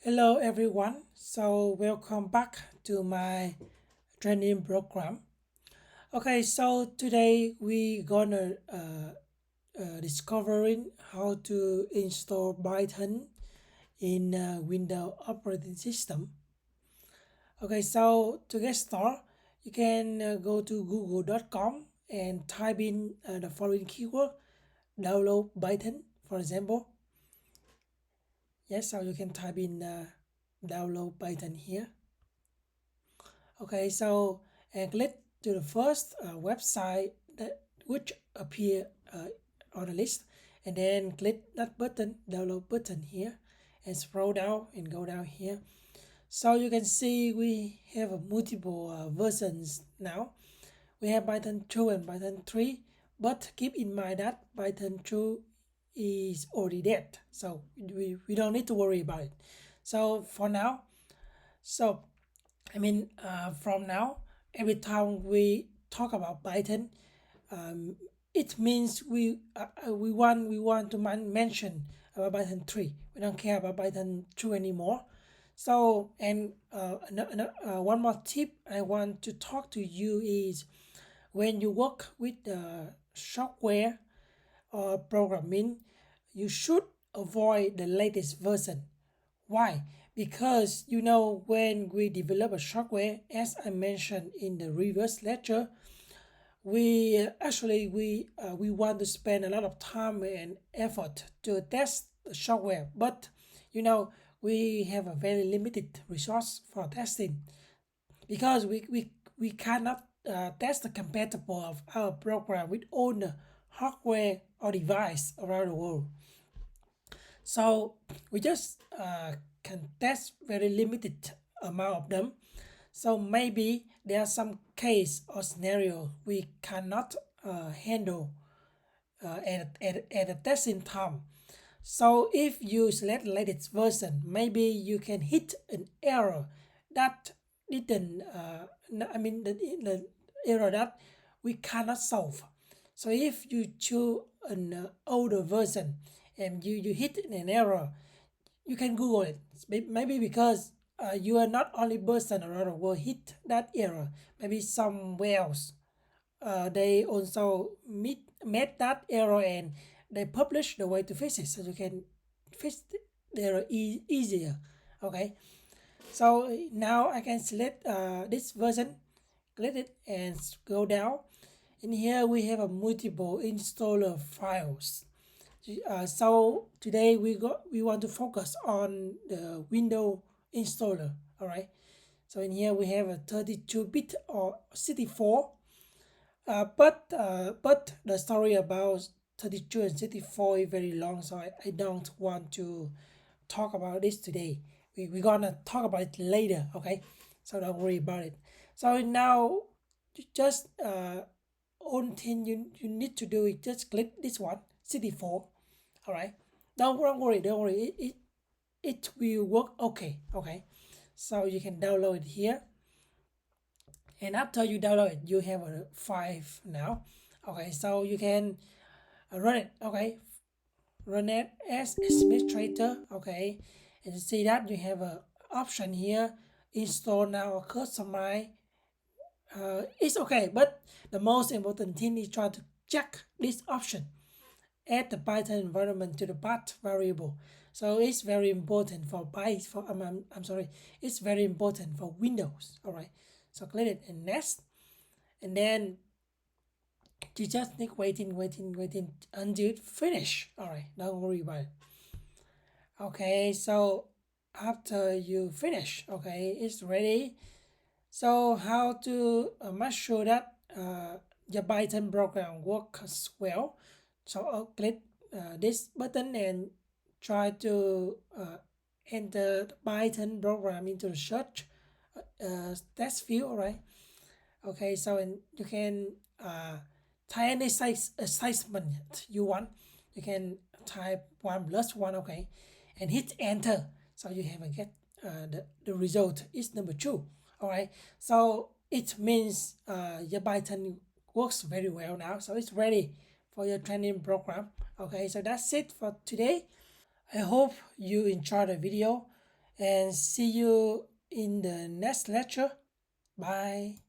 Hello everyone. So welcome back to my training program. Okay, so today we gonna discovering how to install Python in Windows operating system. Okay, so to get started, you can go to google.com and type in the following keyword: download Python, for example. Yes, so you can type in download Python here. Okay, so and click to the first website that which appear on the list, and then click that button, download button here, and scroll down and go down here. So you can see we have multiple versions now. We have Python 2 and Python 3, but keep in mind that Python 2 is already dead, so we don't need to worry about it. So for now, so from now, every time we talk about Python, um, it means we want to mention about Python 3. We don't care about Python 2 anymore. So, and one more tip I want to talk to you is when you work with software or programming, you should avoid the latest version. Why? Because when we develop a software, as I mentioned in the previous lecture, we want to spend a lot of time and effort to test the software, but we have a very limited resource for testing because we cannot test the compatible of our program with all the hardware or device around the world. So we just can test very limited amount of them. So maybe there are some case or scenario we cannot handle at a testing time. So if you select latest version, maybe you can hit an error that didn't, the error that we cannot solve. So if you choose an older version and you hit an error, you can Google it. Maybe because you are not only person around the world hit that error. Maybe somewhere else they also met that error and they publish the way to fix it, so you can fix the error easier. Okay, so now I can select this version, click it and go down. In here we have a multiple installer files. So today we want to focus on the Windows installer. All right. So in here we have a 32-bit or 64. But the story about 32 and 64 is very long, so I don't want to talk about this today. We're gonna talk about it later, okay? So don't worry about it. So now, just only thing you need to do is just click this one, 64. All right. Don't worry. It will work okay. Okay. So you can download it here, and after you download it, you have a file now. Okay. So you can run it. Okay. Run it as administrator. Okay. And you see that you have a option here, install now or customize. It's okay, but the most important thing is try to check this option. Add the Python environment to the path variable. So it's very important for I'm sorry, it's very important for Windows. All right. So click it and next, and then you just need waiting until it finish. All right. Don't worry about it. Okay. So after you finish, okay, it's ready. So how to make sure that your Python program works well? So I'll click this button and try to enter the Python program into the search test field, all right? Okay, so you can type any size assignment you want. You can type 1+1, okay, and hit enter. So you have a get the result is number 2. All right, so it means your Python works very well now, so it's ready for your training program. Okay, so that's it for today. I hope you enjoyed the video, and see you in the next lecture. Bye.